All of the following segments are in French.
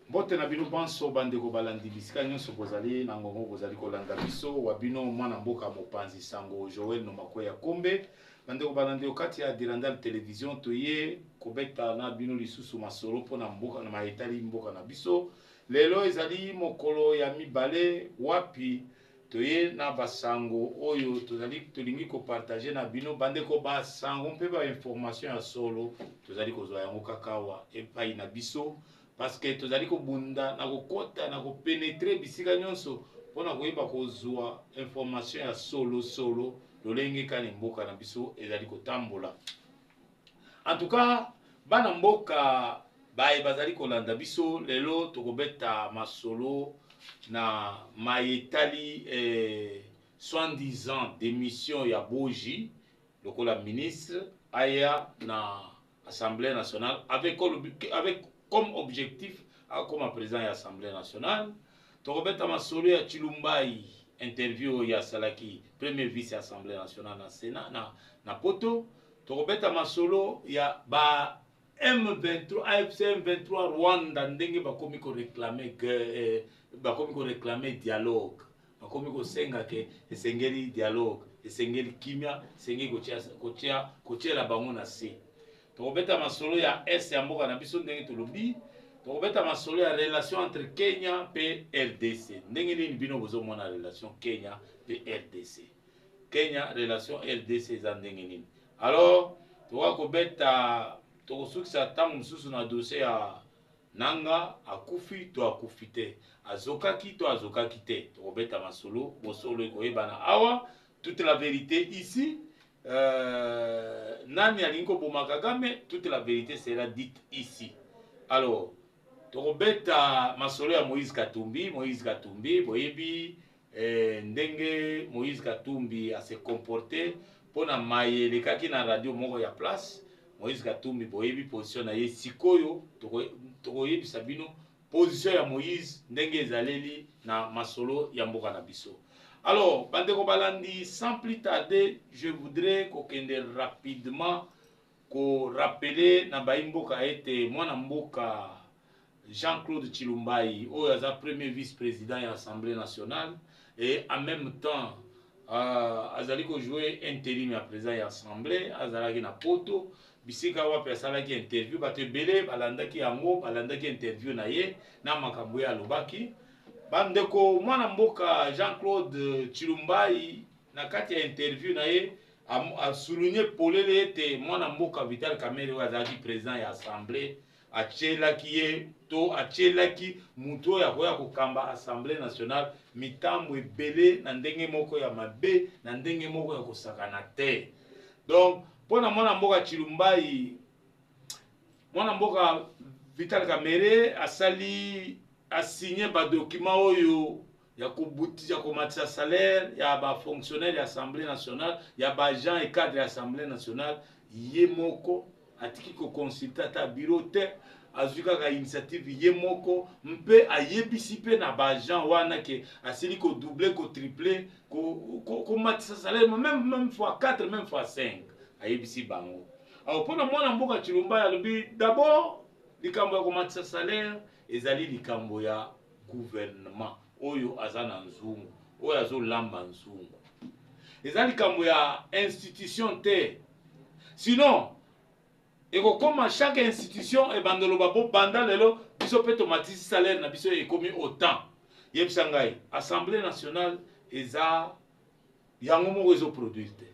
Mbote na bino banso bandeko balandi bisika nyonso bozali na ngongo bozali kolanda biso wabino mwana mboka mopanzi sango Joël Nomakwe ya Kombe bandeko balandi okati ya Dirandal Television toye kobeta na bino lisusu masolo pona mboka na maetali mboka na biso lelo ezali mokolo ya mibale wapi toye na basango oyo tozali tolingi ko partager na bino bandeko basango mpe ba information ya solo tozali kozwa yango kakawa epai na biso parce que tozali kobunda na kokota na kopénétrer bisika nyonso pona koyeba kozwa information ya solo lolenge kani mboka na biso ezali kotambola. En tout cas bana mboka baye bazali kolanda biso lelo tokobeta masolo na maetali soi-disant démission ya Boji lokola ministre aya na Assemblée nationale avec comme objectif comme président de l'Assemblée nationale. Tokobeta masolo ya Chilumbai interview ya Salaki premier vice Assemblée nationale na Sénat na poto. Tokobeta masolo ya ba M23 AFC M23 Rwanda ndenge bakomi ko réclamer que bakomi ko réclamer dialogue. Bakomi ko senga ke esengeli dialogue, esengeli kimia, esengeli kotia la bango na se. Tokobeta masolo ya S ya mboka na biso ndenge tolobi. Tokobeta masolo ya relation entre Kenya et RDC. Ndenge nini bino bozo mona relation Kenya et RDC. Kenya relation RDC za ndenge nini. Alors, tokobeta tokosukisa tangu mususu na dossier ya Nanga akufi to akufite. Azokaki to azokaki te. Tokobeta masolo bosolo koyebana awa toute la vérité ici. Nani alingo boma Kagame, toute la vérité sera dite ici. Alors, tokobeta masolo ya Moïse Katumbi boyebi ndenge Moïse Katumbi a se comporté pona mayele kaki na radio moko ya place. Moïse Katumbi boyebi position na ye sikoyo tokoyebi sabino position ya Moïse ndenge ezaleli na masolo ya mboka na biso. Alors, bandeko balandi, sans plus tarder, je voudrais kokende rapidement ko rappeler na baimboka ete mwana mboka Jean-Claude Chilumbai, oyo premier vice-président de l'Assemblée nationale et en même temps azali ko jouer intérim ya président ya Assemblée, azalaki na poto bisika wapi asalaki interview bato ebele balandaki yango balandaki interview na ye na makambo ya alobaki. Bandeko mwana mboka Jean-Claude Chilumbai na kati ya interview na ye a souligné polele ete mwana mboka Vital Kamerhe oyo azalaki président ya Assemblée achelaki ye to achelaki muto ya koya kokamba Assemblée nationale mitambo ebele na ndenge moko ya mabe na ndenge moko ya kosakana te. Donc pona mwana mboka Chilumbai mwana mboka Vital Kamerhe asali a signé ba document oyo ya kobuti ya komatisa salaire ya ba fonctionnaire de l'Assemblée nationale ya ba agent et cadre de l'Assemblée nationale ye moko atiki ko consulter ta bureau te azuka ka initiative ye moko mpe ayebisi pe na ba agent wana ke asili ko doubler ko tripler ko matisa salaire même fois 4 même fois 5 ayebisi bango. Alors pona mwana mboka Chilumbai alobi d'abord likambo ya komatisa salaire ezali likambo ya gouvernement oyo azana nzungu oyo azolamba nzungu ezali likambo ya institution te sinon ekokoma chaque institution ebandelo babo banda lelo biso pe tomatisi salaire na biso ekomi autant yebisa ngai Assemblée nationale eza yango moko ezoproduire te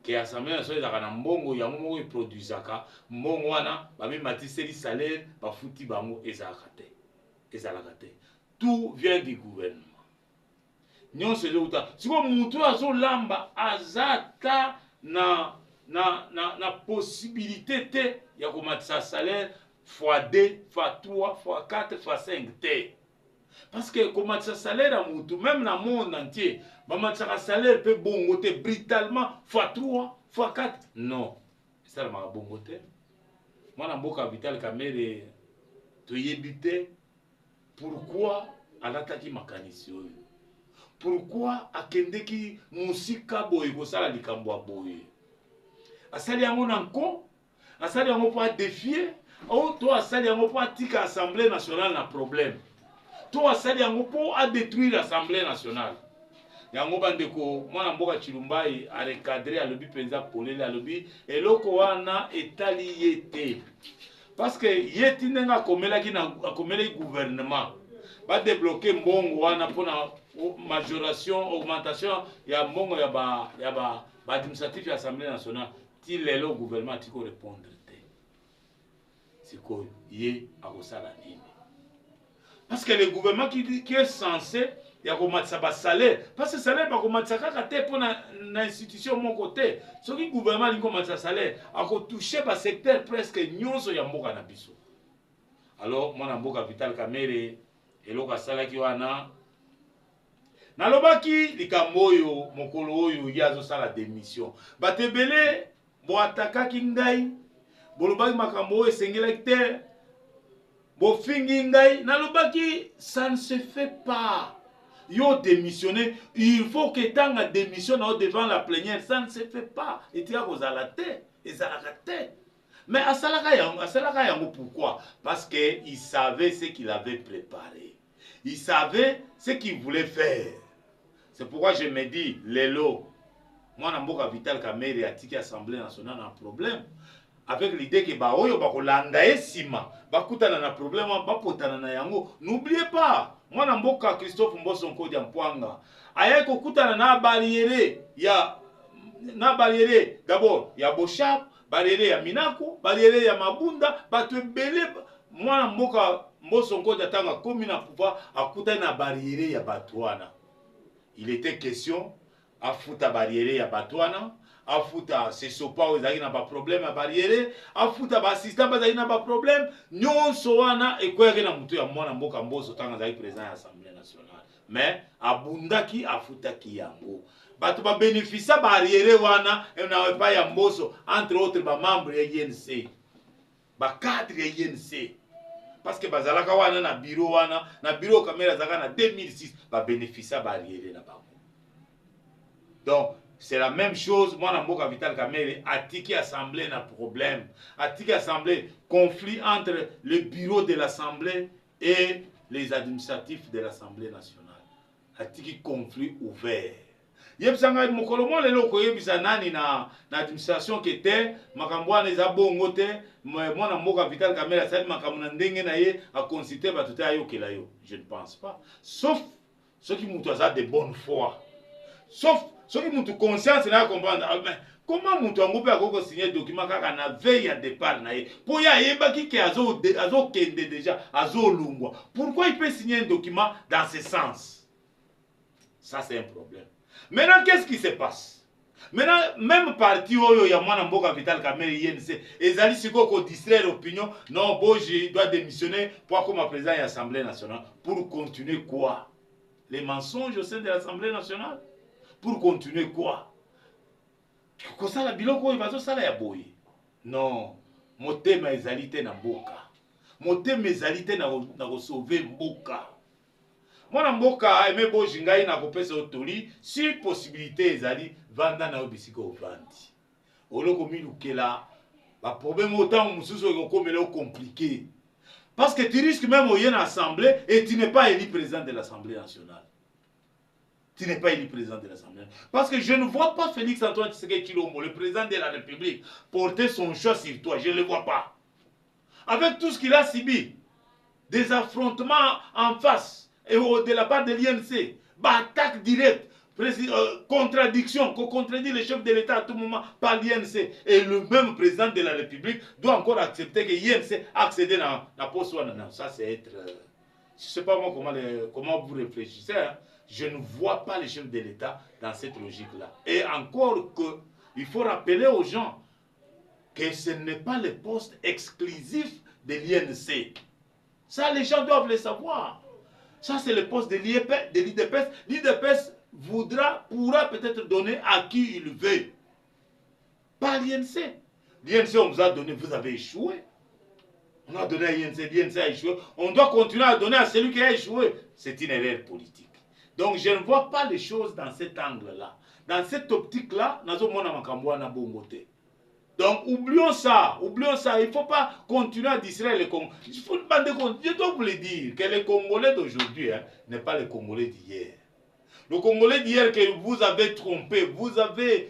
ke Assemblée nationale ezaka na mbongo yango moko eproduisaka mbongo wana bamimatiseli salaire bafuti bango ezalaka te. Tout vient du gouvernement. Nyonso ezouta siko mutu azolamba azata na possibilité te ya komatisa salaire x2 x3 x4 x5 te. Parce que komatisa salaire à mutu même dans le monde entier bamatisa salaire pe bongo te brutalement x3 x4 non ça la bongo te. Mwana mboka Vital Kamerhe toyebi te pourquoi alataki makanisi oyo, pourquoi akendeki musika boye kosala likambo boye asali yango nanko asali yango po défier Oh, toi, ça, il y a un tika Assemblée nationale na problème. Toi, ça, il y a un à détruire l'Assemblée nationale. Yango bandeko mwana mboka Chilumbai a recadré à lobby penza polele à lobby et loko wana etali yete parce que yeti nenga komela ki na komela gouvernement ba débloquer mbongo wana pona majoration augmentation ya mbongo ya ba administratif ya Assemblée nationale ti lelo gouvernement tiko répondre te siko ye akosala nini parce que le gouvernement qui est censé il y a un salaire parce que le salaire est pour l'institution de mon côté. Ce qui gouvernement a un salaire, a touché le secteur presque nyonso ya mboka na biso. Alors, moi, na Vital Kamerhe, et l'oka salaki wana. Nalobaki likambo oyo mokolo oyo yazo sala démission. Batebele bo atakaki ngai, bolobaki makambo oyo esengelaki te. Bo fingi ngai, nalobaki ça ne se fait pas. Yo démissionné, il faut que tanga démissionne devant la plénière, ça ne se fait pas. Et tu as mais asalaka yango pourquoi? Parce qu'il savait ce qu'il avait préparé. Il savait ce qu'il voulait faire. C'est pourquoi je me dis, Lelo, moi Namboka Vital Kamerhe a tiki Assemblée nationale un problème. Avec l'idée que Baoyo Bakolanda et Sima, Bakutana na problème, Bapotana na yango. N'oubliez pas. Moi, Namboka Christophe Mbosonko Diampwanga, aye kokutana na barrière d'abord ya Boshap, barrière ya Minako, barrière ya Mabunda, batebele moi Namboka Mbosonko Diatanga comme na pouvoir akutana na barrière ya Batouana. Il était question à fouta barrière ya Batouana, à fouta c'est sopa ezaki na ba problème à barrière, à fouta ba assistant bazaki na ba problème, nyonso wana ekweke na mutu ya mwana mboka Mboso tanga zaki président ya Assemblée nationale. Mais abundaki afutaki yango. Bato ba bénéficia barrière wana na pa ya Mboso entre autres ba membres ya INC. Ba cadre ya INC. Parce que bazalaka wana na bureau caméra zaka na 2006 ba bénéficia barrière na bango. Donc c'est la même chose, moi, Namboka Vital Kamerhe, a tiki assemblée n'a problème. A tiki assemblée, conflit entre le bureau de l'Assemblée et les administratifs de l'Assemblée nationale. A tiki conflit ouvert. Yebsanga mokolomo lelo ko yebisa nani na administration qui était makambwana eza bongo te moi Namboka Vital Kamerhe ça makambo na ndenge na ye a consulter batuta ayokela yo. Je ne pense pas. Sauf ceux qui mutu ça de bonne foi. Sauf ceux qui ont conscience na comprendre comment mutu angope akoko signer document kaka na veille à départ na ye pour ya yebaki ke azo kende déjà azo lungwa. Pourquoi il peut signer un document dans ce sens? Ça c'est un problème. Maintenant qu'est-ce qui se passe? Maintenant même parti oyo ya mwana mboka Vital Kamerhe INC ezali siko ko distraire l'opinion non bon je dois démissionner pour comme président de l'Assemblée nationale pour continuer quoi? Les mensonges au sein de l'Assemblée nationale? Pour continuer quoi? Kosala biloko oyo bazosala ya boye. Non, motema ezali te na mboka. Motema ezali te na kosauver mboka. Mwana mboka aime boji ngai na kopesa otoli si possibilité ezali vanda na obisika ovandi. Oloko milukela ba problème autant mususu okomela compliqué. Parce que tu risques même oyer na assemblée et tu n'es pas élu président de l'Assemblée nationale. Tu n'es pas élu président de l'Assemblée. Parce que je ne vois pas Félix Antoine Tshisekedi Tshilombo, le président de la République, porter son choix sur toi. Je ne le vois pas. Avec tout ce qu'il a subi, des affrontements en face et de la part de l'INC, attaque directe, contradiction, qu'on contredit le chef de l'État à tout moment par l'INC. Et le même président de la République doit encore accepter que l'INC accède à la poste. Non, ça c'est être... je ne sais pas moi comment vous réfléchissez. Hein. Je ne vois pas les chefs de l'État dans cette logique-là. Et encore que, il faut rappeler aux gens que ce n'est pas le poste exclusif de l'INC. Ça, les gens doivent le savoir. Ça, c'est le poste de l'IDPS. L'IDPS pourra peut-être donner à qui il veut. Pas l'INC. L'INC, on vous a donné, vous avez échoué. On a donné à l'INC, l'INC a échoué. On doit continuer à donner à celui qui a échoué. C'est une erreur politique. Donc je ne vois pas les choses dans cet angle-là. Dans cette optique-là, nazo mona makambo na bongote. Donc, oublions ça, oublions ça. Il ne faut pas continuer à distraire les Congolais. Il faut je dois vous le dire que les Congolais d'aujourd'hui n'est pas les Congolais d'hier. Le Congolais d'hier que vous avez trompé, vous avez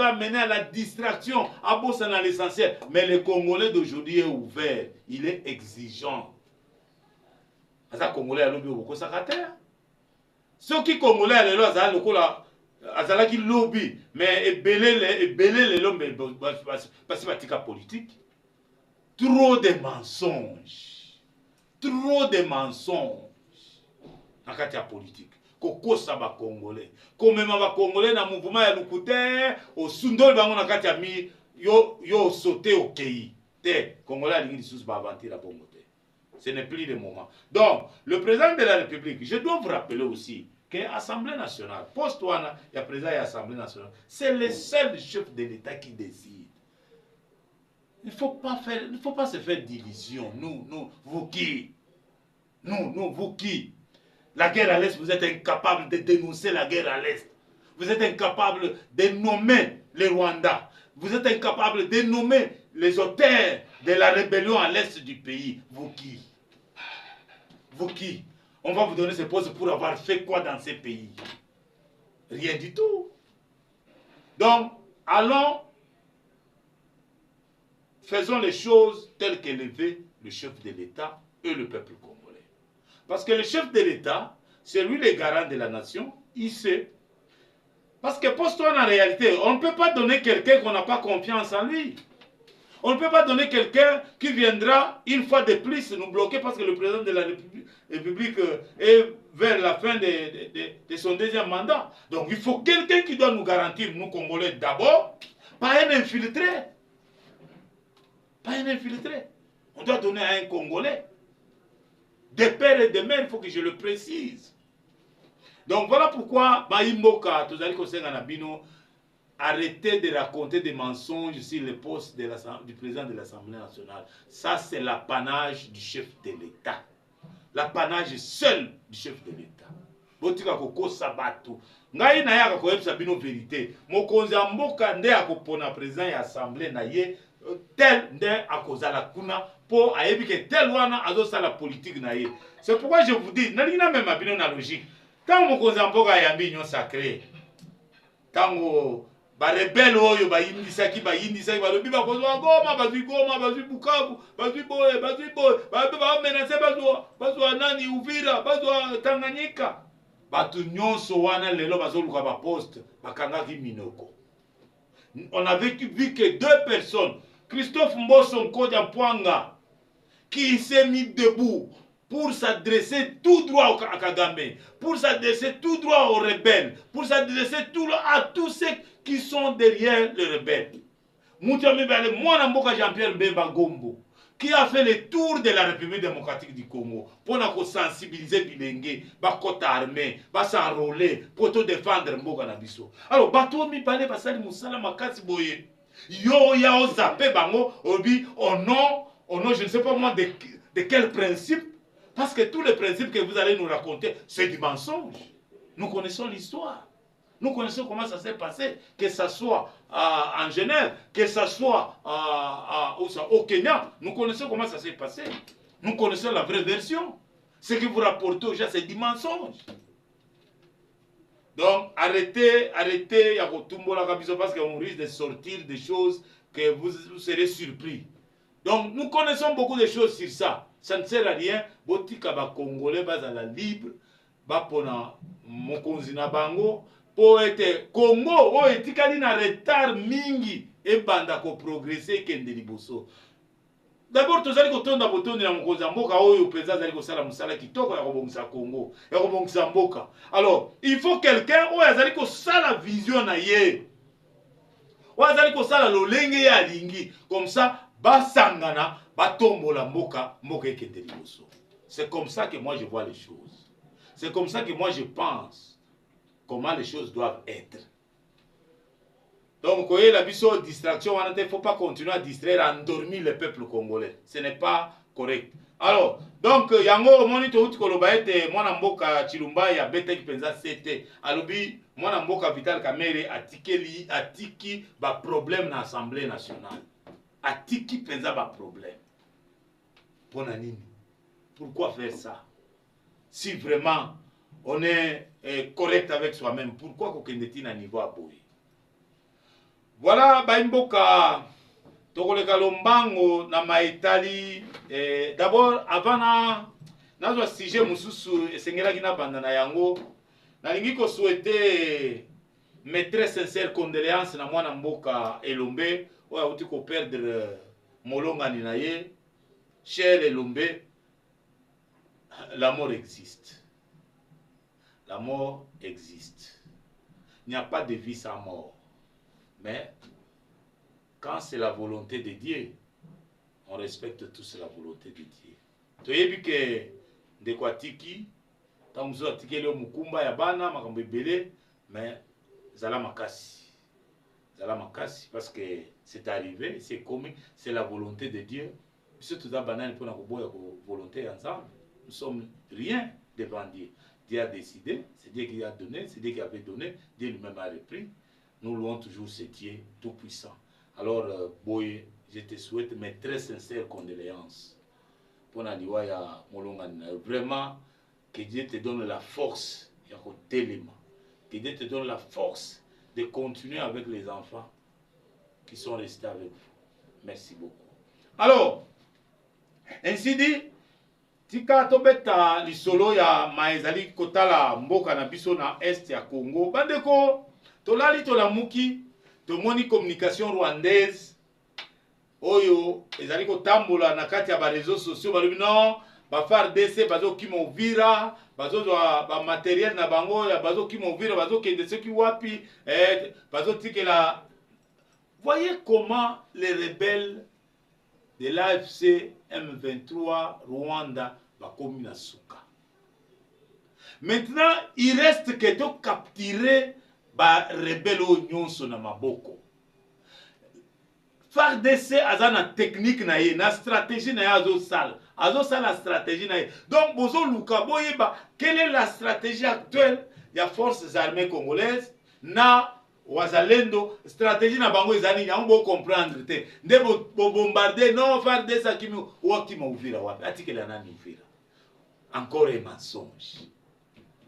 amené à la distraction, à bosser dans l'essentiel. Mais le Congolais d'aujourd'hui est ouvert, il est exigeant. Les Congolais à l'objet beaucoup sakataire. Ceux qui Congolais à l'élo, azalaki lobby, mais ebele l'homme parce que politique. Trop de mensonges. Trop de mensonges. En cas de politique. Kokosa ba Congolais. Comme même ba Congolais dans mouvement ya lukute, au sundol bango na kati ya mi yo sauter au pays. Te Congolais a lingi sous ba avantir la bombe. Ce n'est plus le moment. Donc, le président de la République, je dois vous rappeler aussi que l'Assemblée nationale, post-ouana, il y a président de l'Assemblée nationale, c'est le seul chef de l'État qui décide. Il ne faut pas se faire d'illusions. Nous, vous qui? Vous qui? La guerre à l'Est, vous êtes incapable de dénoncer la guerre à l'Est. Vous êtes incapable de nommer les Rwandais. Vous êtes incapable de nommer les auteurs de la rébellion à l'Est du pays. Vous qui? Vous qui? On va vous donner ces postes pour avoir fait quoi dans ces pays? Rien du tout. Donc, allons, faisons les choses telles qu'élever le chef de l'État et le peuple congolais. Parce que le chef de l'État, c'est lui le garant de la nation, il sait. Parce que poste-toi en réalité, on ne peut pas donner quelqu'un qu'on n'a pas confiance en lui. On ne peut pas donner quelqu'un qui viendra une fois de plus nous bloquer parce que le président de la République est vers la fin de son deuxième mandat. Donc il faut quelqu'un qui doit nous garantir, nous Congolais d'abord, pas un infiltré. Pas un infiltré. On doit donner à un Congolais. De père et de mère, il faut que je le précise. Donc voilà pourquoi Maïmoka, Tozali Kosenga Nabino, arrêtez de raconter des mensonges sur le poste du président de l'Assemblée nationale. Ça, c'est l'apanage du chef de l'État. L'apanage seul du chef de l'État. Botika koko sabato. Ngai na yaka koyebisa bino vérité. Mokonzi ya mboka nde akopona président ya assemblée na ye tel nde akozala kuna po ayebi ke tel wana azosala politique na ye. C'est pourquoi je vous dis, nalina même abino na logique. Quand mokonzi ya mboka ayambi union sacrée, tango ba rebelle oyo bayindisaki balobi bakozwa Goma, bazwi Bukavu, bazwi boye, ba menacer bazwa nani Uvira, bazwa Tanganyika. Batu nyonso wana lelo bazoluka ba poste, bakangaki minoko. On avait vu que deux personnes, Christophe Mbosso Nkodia Mpwanga, qui s'est mis debout pour s'adresser tout droit à Kagame, pour s'adresser tout droit aux rebelles, pour s'adresser tout droit à tous ceux qui sont derrière les rebelles. Moutiamé Bale, moi Mboka Jean-Pierre Mbemba Gombo, qui a fait le tour de la République démocratique du Congo pour nous sensibiliser Bilenge, bakota armée, ba s'enrôler pour te défendre Mboka Nabiso. Alors, bateau mi balé basali musala makasi boye. Yo ya o zappé bango, obi au nom, je ne sais pas moi de quel principe. Parce que tous les principes que vous allez nous raconter, c'est du mensonge. Nous connaissons l'histoire. Nous connaissons comment ça s'est passé. Que ce soit en Genève, que ce soit au Kenya. Nous connaissons comment ça s'est passé. Nous connaissons la vraie version. Ce que vous rapportez aux gens, c'est du mensonge. Donc, arrêtez, parce qu'on risque de sortir des choses que vous serez surpris. Donc, nous connaissons beaucoup de choses sur ça. Ça ne sert à rien. Botika ba Congolais bazala libre, ba pona mokonzi na bango po ete Congo o etikali na retard mingi e banda ko progresser kende liboso. D'abord tozali kotonda botondi na mokonzi mboka oyo penza zali ko sala musala kitoko ya kobongisa Congo, ya kobongisa mboka. Alors, il faut quelqu'un oyo azali ko sala vision na ye. Oyo azali ko sala lolenge ya lingi comme ça basangana batombola mboka ekende liboso. C'est comme ça que moi je vois les choses. C'est comme ça que moi je pense comment les choses doivent être. Donc, voyez la biso distraction, il ne faut pas continuer à distraire, à endormir le peuple congolais. Ce n'est pas correct. Alors, donc, yango moni to uti koloba ete mwana mboka Chilumba ya beta ki penza sete alobi mwana mboka Vital Kamerhe atiki ba problème na Assemblée nationale. Atiki penza ba problème. Pona nini? Pourquoi faire ça? Si vraiment on est correct avec soi-même, pourquoi kokendeti na niveau aboyi? Voilà, baimboka tokoleka lombango na maitali. D'abord, avant na sujet mususu esengela kina banda na yango, nalingi ko souhaiter mes très sincères condoléances na mwana mboka Elombe oya uti ko perdre molongani na ye. Cher Elombe, la mort existe. La mort existe. Il n'y a pas de vie sans mort. Mais quand c'est la volonté de Dieu, on respecte tous la volonté de Dieu. Tu as vu que de quoi tiki, tant que vous tiki le mukumba ya bana makambo ebele, mais zala makasi. Zala makasi parce que c'est arrivé, c'est commis, c'est la volonté de Dieu. Surtout dans banane pour la volonté ensemble. Nous sommes rien devant Dieu. Dieu a décidé, c'est Dieu qui a donné, c'est Dieu qui avait donné, Dieu lui-même a repris. Nous louons toujours ce Dieu tout-puissant. Alors, Boy, je te souhaite mes très sincères condoléances. Pour Naniwaya Molongana. Vraiment, que Dieu te donne la force, que Dieu te donne la force de continuer avec les enfants qui sont restés avec vous. Merci beaucoup. Alors, ainsi dit, tika tobeta lisolo ya maezali kotala mboka na biso na est ya Congo. Bandeko, tolali tolamuki, tomoni communication rwandaise. Oyo, ezali kotambola na kati ya ba réseaux sociaux, balobi non, ba FARDC bazo kima Uvira, bazo ba matériel na bango ya bazo kima Uvira, bazo kende soki wapi, bazo tikela. Voyez comment les rebelles de l'AFC M23 Rwanda va commis na suka. Maintenant, il reste que de capturer ba rebelle o nyonso na maboko. FARDC azana technique na ye, na stratégie na ye azo sala la stratégie na ye. Donc bozo luka boyeba quelle est la stratégie actuelle ya forces armées congolaises na wazalendo, stratégie na bango ezali yango bo comprendre te. Nde bo bombarder non FARDC akimi wakima Uvira wapi? Atikela nani Uvira? Encore un mensonge.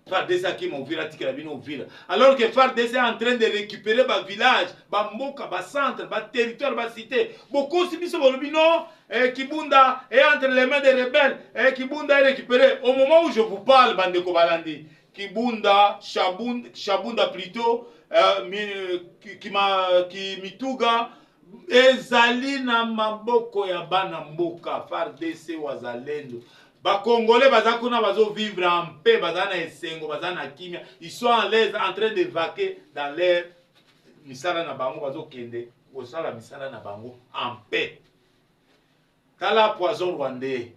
FARDC akima Uvira atikela bino Uvira. Alors que FARDC est en train de récupérer ba village, ba mboka, ba centre, ba territoire, ba cité. Beaucoup si biso bolobi non, Kibunda est entre les mains des rebelles, Kibunda est récupéré. Au moment où je vous parle, bandeko balandi, Kibunda, Shabunda plutôt, Mituga ezali na maboko ya bana mboka FARDC wazalendo. Ba Congolais baza kuna bazo vivre en paix, baza na esengo, baza na kimia, ils sont en l'aise en train de vaquer dans leur misala na bango, bazo kende osala misala na bango en paix. Tala poison rwandais,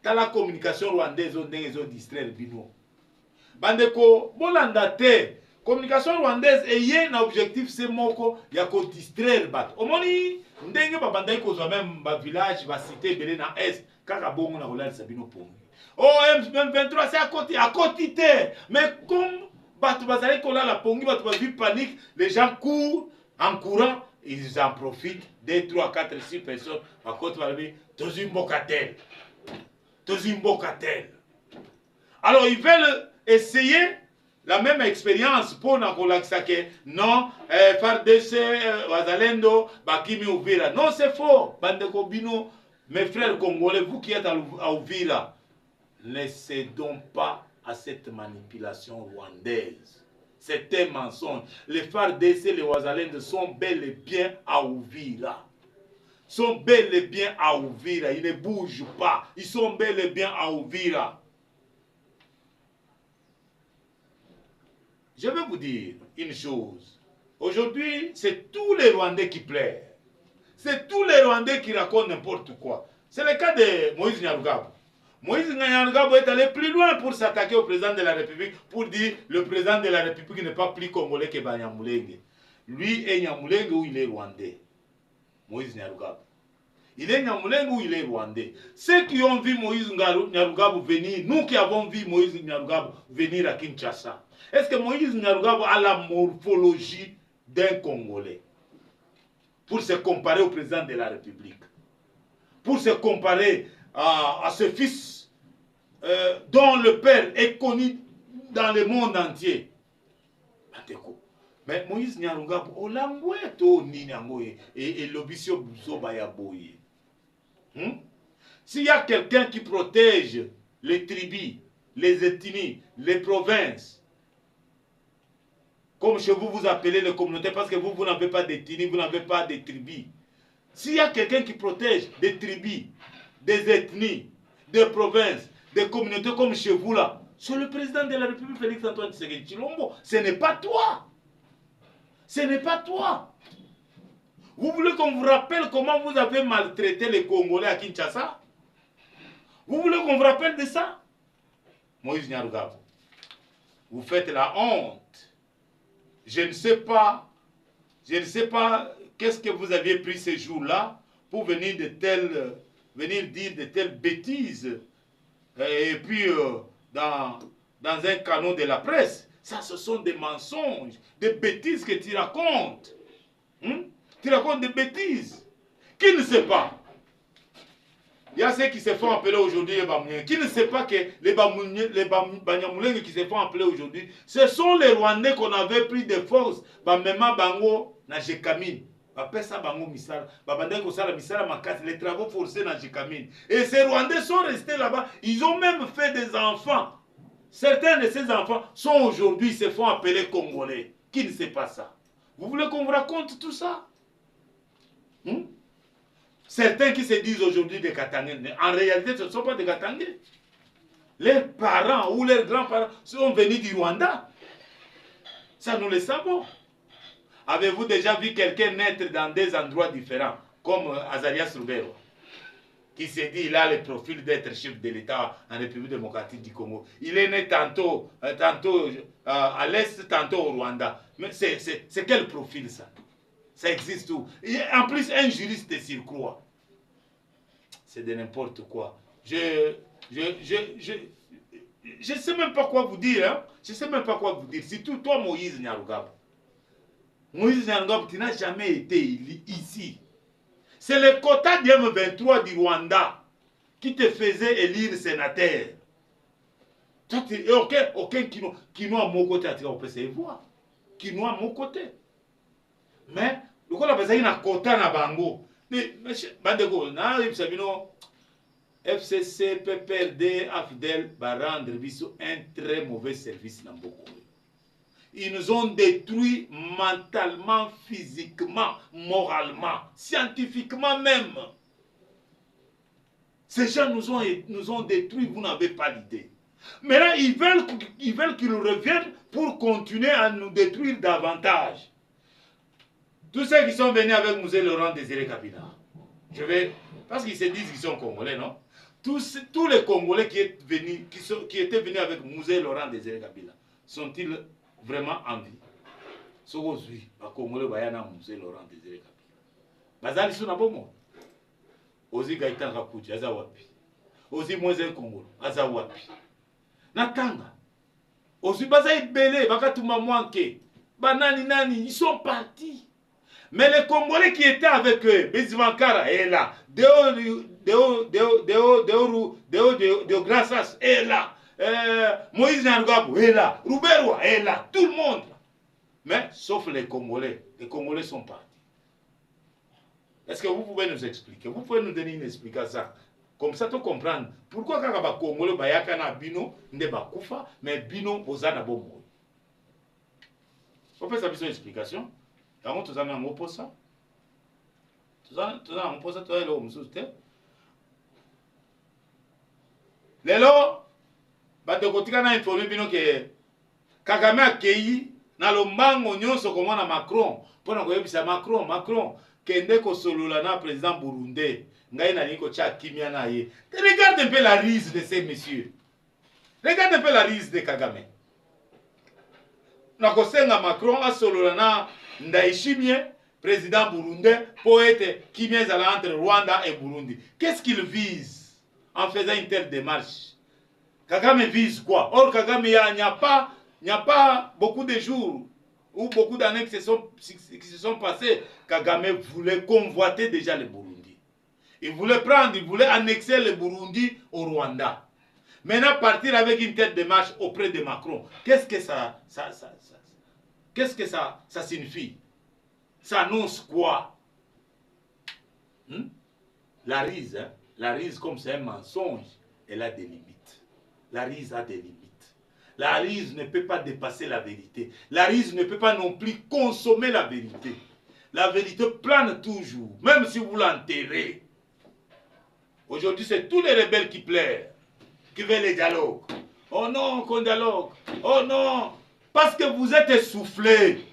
tala communication rwandaise ndenge zo distraire bino. Bandeko bolanda te. Communication rwandaise eye na objectif c'est moko ya ko distraire bato. Omoni ndenge babandai kozwa même ba village ba cité belé na est kaka bongo na kolala sabino pongi. Oh M23 c'est à côté te. Mais comme bato bazali kolala pongi bato ba vivre panique, les gens courent en courant, ils en profitent 2 3 4 6 personnes à côté balobi tozimbokatel. Tozimbokatel. Alors ils veulent essayer la même expérience pour Nakolaksa que non, FARDC, Wazalendo, Bakimi Uvira. Non, c'est faux. Bandeko Bino, mes frères congolais, vous qui êtes à Uvira, ne cédons pas à cette manipulation rwandaise. C'est un mensonge. Les FARDC, les Wazalendo sont bel et bien à Uvira. Sont bel et bien à Uvira. Ils ne bougent pas. Ils sont bel et bien à Uvira. Je vais vous dire une chose. Aujourd'hui, c'est tous les Rwandais qui pleurent. C'est tous les Rwandais qui racontent n'importe quoi. C'est le cas de Moïse Nyarugabo. Moïse Nyarugabo est allé plus loin pour s'attaquer au président de la République, pour dire le président de la République n'est pas plus congolais que Banyamulenge. Lui est Nyamulenge ou il est Rwandais. Moïse Nyarugabo. Il est Nyamulenge ou il est rwandais? Ceux qui ont vu Moïse Nyarugabo venir, nous qui avons vu Moïse Nyarugabo venir à Kinshasa, est-ce que Moïse Nyarugabo a la morphologie d'un Congolais? Pour se comparer au président de la République, pour se comparer à ce fils dont le père est connu dans le monde entier. Mais Moïse Nyarugabo, Olangweto Ninyangoye et l'obisio Busobayaboye. S'il y a quelqu'un qui protège les tribus, les ethnies, les provinces, comme chez vous, vous appelez les communautés, parce que vous n'avez pas d'ethnie, vous n'avez pas de tribus. S'il y a quelqu'un qui protège des tribus, des ethnies, des provinces, des communautés comme chez vous là, c'est le président de la République, Félix Antoine Tshisekedi Tshilombo. Ce n'est pas toi. Ce n'est pas toi. Vous voulez qu'on vous rappelle comment vous avez maltraité les Congolais à Kinshasa? Vous voulez qu'on vous rappelle de ça? Moïse Nyarugabo, vous faites la honte. Je ne sais pas qu'est-ce que vous aviez pris ce jour-là pour venir dire de telles bêtises. Et puis, dans un canon de la presse, ça, ce sont des mensonges, des bêtises que tu racontes. Tu racontes des bêtises. Qui ne sait pas? Il y a ceux qui se font appeler aujourd'hui les Bamouliens. Qui ne sait pas que les Banyamulenge qui se font appeler aujourd'hui, ce sont les Rwandais qu'on avait pris de force. Bamema Bango na Jekamine. Bapesa Bango Misala. Babandeko Kosala Misala Makati. Les travaux forcés na Jekamine. Et ces Rwandais sont restés là-bas. Ils ont même fait des enfants. Certains de ces enfants sont aujourd'hui, se font appeler Congolais. Qui ne sait pas ça? Vous voulez qu'on vous raconte tout ça? Certains qui se disent aujourd'hui des Katangais, en réalité ce ne sont pas des Katangais. Leurs parents ou leurs grands-parents sont venus du Rwanda. Ça nous le savons. Avez-vous déjà vu quelqu'un naître dans des endroits différents, comme Azarias Rubero, qui s'est dit, il a le profil d'être chef de l'État en République démocratique du Congo. Il est né tantôt à l'Est, tantôt au Rwanda. Mais c'est quel profil ça? Ça existe où? En plus, un juriste de surcroît. C'est de n'importe quoi. Je ne sais même pas quoi vous dire. Hein? Je ne sais même pas quoi vous dire. Surtout toi, Moïse Nyarugabo. Moïse Nyarugabo, tu n'as jamais été ici. C'est le quota du M23 du Rwanda qui te faisait élire sénateur. Aucun Kinois à mon côté, on peut se voir. Kinois à mon côté. Mais, le coup, il y a un quota na bango. Mais, Bandego, FCC, PPRD, AFDEL, va rendre un très mauvais service dans beaucoup. Ils nous ont détruits mentalement, physiquement, moralement, scientifiquement même. Ces gens nous ont détruits, vous n'avez pas l'idée. Maintenant, ils veulent qu'ils reviennent pour continuer à nous détruire davantage. Tous ceux qui sont venus avec Mzee Laurent Désiré Kabila, parce qu'ils se disent qu'ils sont Congolais, non? Tous les Congolais qui étaient venus avec Mzee Laurent Désiré Kabila, sont-ils vraiment en vie? Ce que les Congolais bayana Mzee Laurent Désiré Kabila. Bazali suna bomo. Ozi Gaïtan Rakuti, aza wapi. Ozi Moïse Congolo, aza wapi. Natanga. Ozi Bazaï Belé, Bakatuma Mwanke. Banani, ils sont partis. Mais les Congolais qui étaient avec eux, Bézivankara est là. Deo Grassas est là. Moïse Nyarugabo est là. Ruberwa est là. Tout le monde. Mais sauf les Congolais. Les Congolais sont partis. Est-ce que vous pouvez nous expliquer? Vous pouvez nous donner une explication? Comme ça, tu comprends. Pourquoi quand les Congolais bayaka na bino ne bakufa, mais bino ozana bomo? On fait ça une explication. Quand tu as un mot pour ça, tu as un mot pour ça, tu as un mot pour ça. Lelo, batekotika na informé bino que Kagame akei na lombango nyonso komona Macron pona koyebisa Macron kende ko solola na président burundais ngai na liko cha kimia na ye. Regarde un peu la rise de ces messieurs. Regarde un peu la rise de Kagame. Na kosenga Macron a solola na Ndayishimiye président burundais, poète qui vient entre Rwanda et Burundi. Qu'est-ce qu'il vise en faisant une telle démarche? Kagame vise quoi? Or, Kagame, il n'y a pas beaucoup de jours ou beaucoup d'années qui se sont passées. Kagame voulait convoiter déjà le Burundi. Il voulait annexer le Burundi au Rwanda. Maintenant, partir avec une telle démarche auprès de Macron, qu'est-ce que ça signifie? Ça annonce quoi? La rise, comme c'est un mensonge, elle a des limites. La rise a des limites. La rise ne peut pas dépasser la vérité. La rise ne peut pas non plus consommer la vérité. La vérité plane toujours, même si vous l'enterrez. Aujourd'hui, c'est tous les rebelles qui pleurent, qui veulent les dialogues. Oh non, qu'on dialogue. Oh non, parce que vous êtes essoufflés.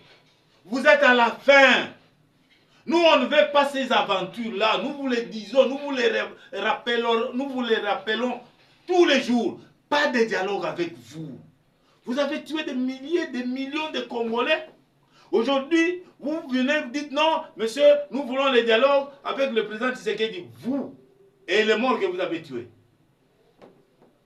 Vous êtes à la fin. Nous, on ne veut pas ces aventures-là. Nous vous les disons, nous vous les rappelons tous les jours. Pas de dialogue avec vous. Vous avez tué des milliers, des millions de Congolais. Aujourd'hui, vous venez, vous dites non, monsieur, nous voulons les dialogues avec le président Tshisekedi. Vous et les morts que vous avez tués.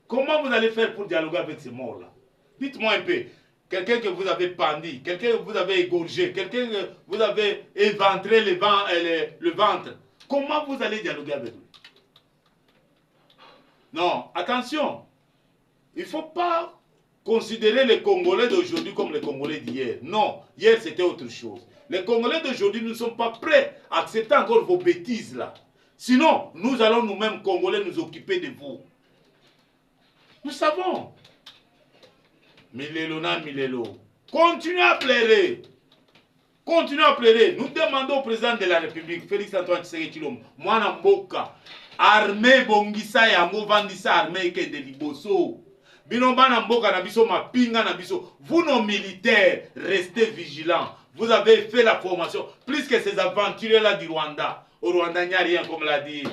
Comment vous allez faire pour dialoguer avec ces morts-là? Dites-moi un peu. Quelqu'un que vous avez pendu, quelqu'un que vous avez égorgé, quelqu'un que vous avez éventré le ventre. Comment vous allez dialoguer avec lui? Non, attention. Il ne faut pas considérer les Congolais d'aujourd'hui comme les Congolais d'hier. Non, hier c'était autre chose. Les Congolais d'aujourd'hui ne sont pas prêts à accepter encore vos bêtises là. Sinon, nous allons nous-mêmes, Congolais, nous occuper de vous. Nous savons. Milelo na Milelo. Continuez à pleurer. Continuez à pleurer. Nous demandons au président de la République, Félix Antoine Tshisekedi Tshilombo, Mwana Mboka, armée bongisa yango vandisa armée ke de liboso. Binomba na mboka na biso mapinga na biso. Vous nos militaires, restez vigilants. Vous avez fait la formation plus que ces aventuriers-là du Rwanda. Au Rwanda, il n'y a rien, comme l'a dit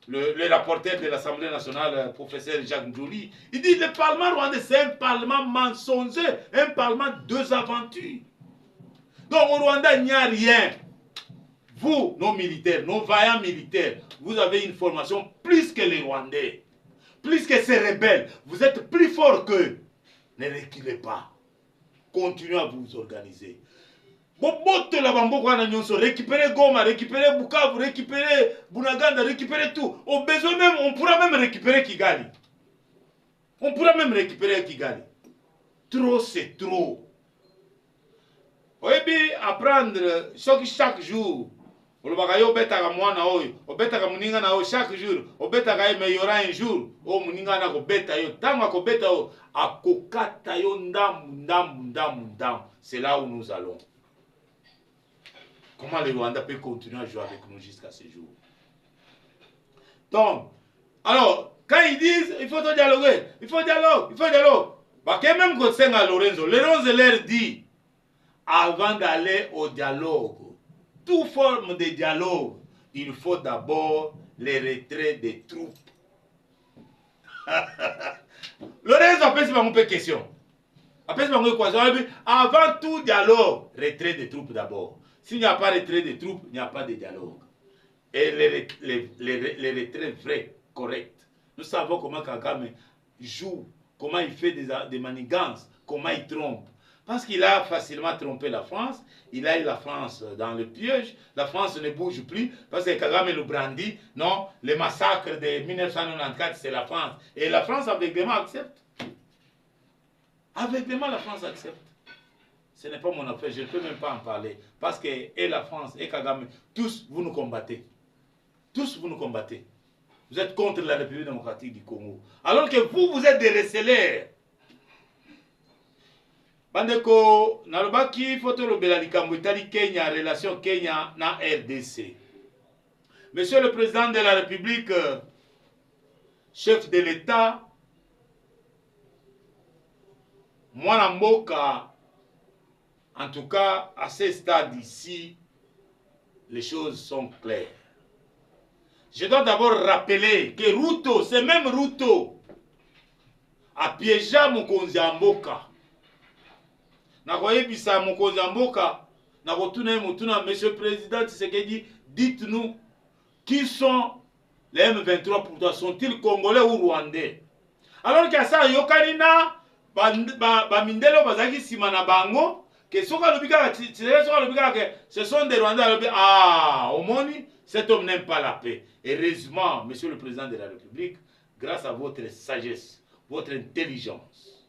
le rapporteur de l'Assemblée nationale, professeur Jacques Joly. Il dit le Parlement rwandais, c'est un Parlement mensonger, un Parlement deux aventures. Donc au Rwanda, il n'y a rien. Vous, nos militaires, nos vaillants militaires, vous avez une formation plus que les Rwandais, plus que ces rebelles. Vous êtes plus forts qu'eux. Ne reculez pas. Continuez à vous organiser. Récupérer Goma, récupérer Bukavu, récupérer Bunaganda, récupérer tout. Au besoin même, on pourra même récupérer Kigali. On pourra même récupérer Kigali. Trop, c'est trop. Oui, apprendre chaque jour. Chaque jour, il y aura un jour où muninga na kobeta yo tango kobeta yo akokata yo ndam. C'est là où nous allons. Comment le Rwanda peut continuer à jouer avec nous jusqu'à ce jour? Donc, alors, quand ils disent il faut dialoguer, il faut dialogue, bah, quand même que c'est à Lorenzo leur dit avant d'aller au dialogue, toute forme de dialogue, il faut d'abord les retraits des troupes. Lorenzo a posé une question. Avant tout dialogue, retrait des troupes d'abord. S'il n'y a pas de retrait des troupes, il n'y a pas de dialogue. Et les retraits vrais, corrects. Nous savons comment Kagame joue, comment il fait des manigances, comment il trompe. Parce qu'il a facilement trompé la France, il a eu la France dans le piège, la France ne bouge plus, parce que Kagame le brandit, non, les massacres de 1994, c'est la France. Et la France aveuglément accepte. Aveuglément, la France accepte. Ce n'est pas mon affaire, je ne peux même pas en parler. Parce que et la France et Kagame, tous vous nous combattez. Tous vous nous combattez. Vous êtes contre la République démocratique du Congo. Alors que vous êtes des recelaires. Bandeko, nalobaki photo lobela likambo itali Kenya, relation Kenya na RDC. Monsieur le Président de la République, chef de l'État, Mwana Mboka, en tout cas, à ce stade ici, les choses sont claires. Je dois d'abord rappeler que Ruto, c'est même Ruto, a piégé Mokonzi Mboka. Nakoye bisa Mokonzi Mboka, Monsieur le Président Tshisekedi, dites-nous qui sont les M23 pour toi, sont-ils congolais ou rwandais? Alors que ça, yokanina, mindelo bazaki simana bango, que soka lobika, ce sont des Rwandais. Ah, au moni, cet homme n'aime pas la paix. Heureusement, Monsieur le Président de la République, grâce à votre sagesse, votre intelligence,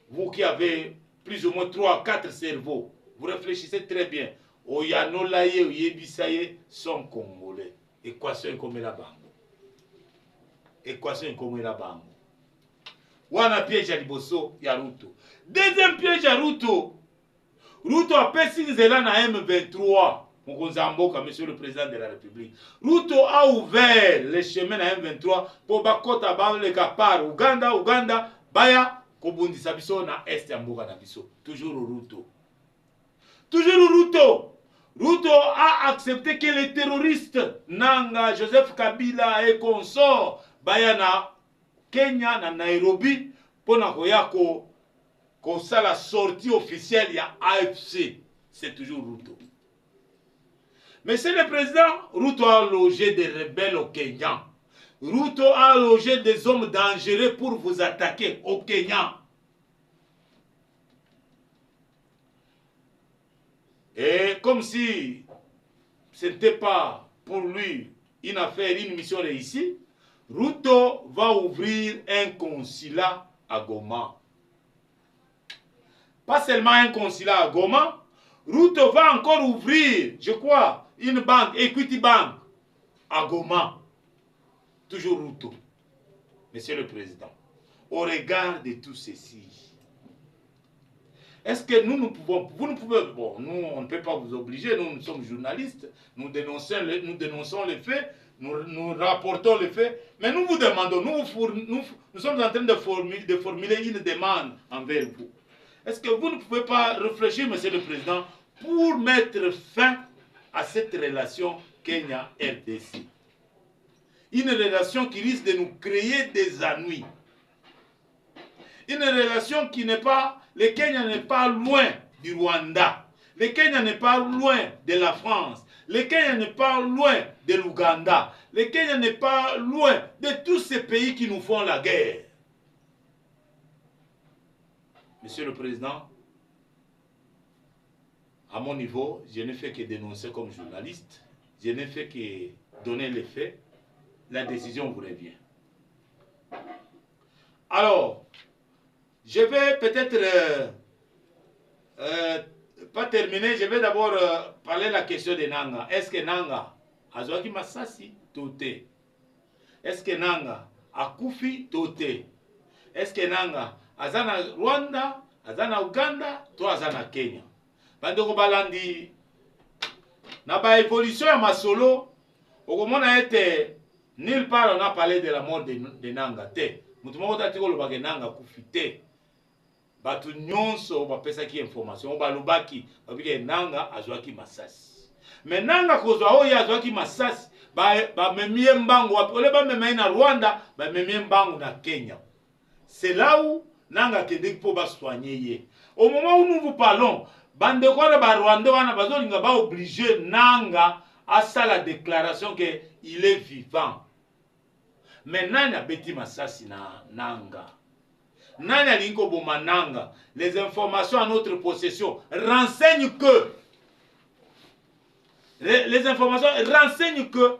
vous qui avez plus ou moins 3 à 4 cerveaux, vous réfléchissez très bien. Oyanolaye, Oyebisaye sont congolais. Équation comme la bango. Équation comme la bango. Wana piège à liboso ya Ruto. Deuxième piège à Ruto. Ruto a pesi nzela na M23. Mokonzamboka, Monsieur le Président de la République. Ruto a ouvert les chemins na M23 pour bakota baleka par Uganda, baya kobundisa biso na est ya mboka na biso. Toujours Ruto. Toujours Ruto. Ruto a accepté que les terroristes Nanga, Joseph Kabila et consorts baya na Kenya na Nairobi pona koya ko ça la sortie officielle il y a AFC. C'est toujours Ruto. Monsieur le Président, Ruto a logé des rebelles au Kenya. Ruto a logé des hommes dangereux pour vous attaquer au Kenya. Et comme si ce n'était pas pour lui une affaire, une mission réussie, Ruto va ouvrir un consulat à Goma. Pas seulement un consulat à Goma, Ruto va encore ouvrir, je crois, une banque, Equity Bank, à Goma. Toujours Ruto. Monsieur le Président, au regard de tout ceci, est-ce que nous pouvons, vous ne pouvez, bon, nous on ne peut pas vous obliger, nous sommes journalistes, nous dénonçons les faits, nous rapportons les faits, mais nous vous demandons, nous sommes en train de formuler une demande envers vous. Est-ce que vous ne pouvez pas réfléchir, Monsieur le Président, pour mettre fin à cette relation Kenya-RDC? Une relation qui risque de nous créer des ennuis. Une relation qui n'est pas... Le Kenya n'est pas loin du Rwanda. Le Kenya n'est pas loin de la France. Le Kenya n'est pas loin de l'Ouganda. Le Kenya n'est pas loin de tous ces pays qui nous font la guerre. Monsieur le Président, à mon niveau, je ne fais que dénoncer comme journaliste. Je ne fais que donner les faits. La décision vous revient. Alors, je vais peut-être pas terminer. Je vais d'abord parler de la question de Nanga. Est-ce que Nanga a Zoaki Masasi Toté? Est-ce que Nanga a Koufi Toté? Est-ce que Nanga azana Rwanda, azana Uganda, toi azana Kenya? Bandoko balandi na ba évolution ya masolo, okomona ete nulle part on a parlé de la mort de Nanga te. Mutumoko tatiko lobake Nanga kufi te. Batu nyonso bapesaki information balobaki babike Nanga azwaki masasi. Mais Nanga kozwa oyo azwaki masasi ba memie mbangu wapi ole ba memai na Rwanda ba memie mbangu na Kenya. C'est là où Nanga kende pour ba soigner ye. Au moment où nous vous parlons, bande kwa ba Rwanda wana bazolinga ba obligé Nanga à ça la déclaration que il est vivant. Mais nani abeti masasi na Nanga? Nani alinko boma Nanga? Les informations à notre possession renseignent que les informations renseignent que